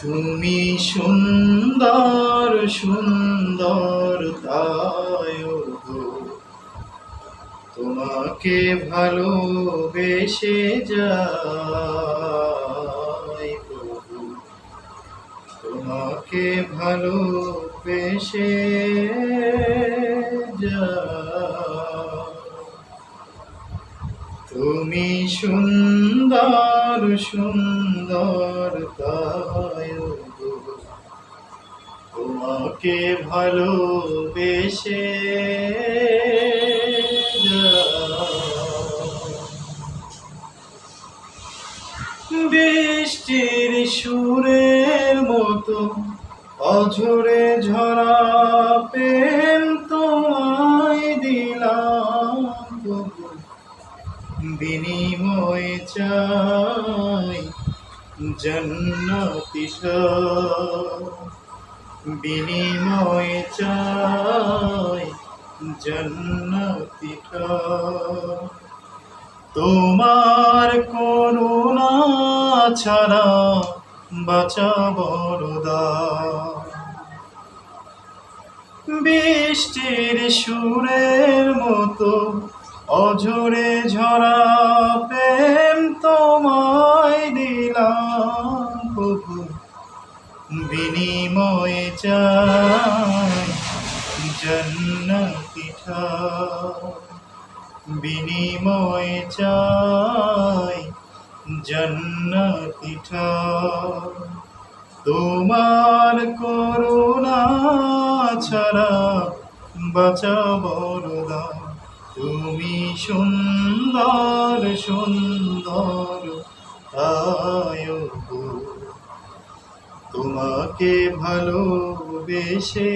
তুমি সুন্দর সুন্দর তাই গো, তোমাকে ভালোবেসে যাই প্রভু, তোমাকে ভালোবেসে যাই। তুমি সুন্দর সুন্দর তাই গো, তোমাকে ভালোবেসে যাই। বৃষ্টির সুরের মতো অঝরে ঝরা প্রেম তোমায় দিলাম প্রভু, বিনিময়ে চাই জান্নাতি সব, বিনিময়ে চাই জান্নাতি সব। তোমার করুণা ছাড়া বাঁচা বড় দায়। বৃষ্টির সুরের মতো অঝরে ঝরা প্রেম তোমায় দিলাম প্রভু, বিনিময়ে চাই জান্নাতি ঠাই, বিনিময়ে চাই জান্নাতি ঠাই। তোমার করুণা ছাড়া বাঁচা বড় দায়। তুমি সুন্দর সুন্দর তাই গো, তোমাকে ভালোবেসে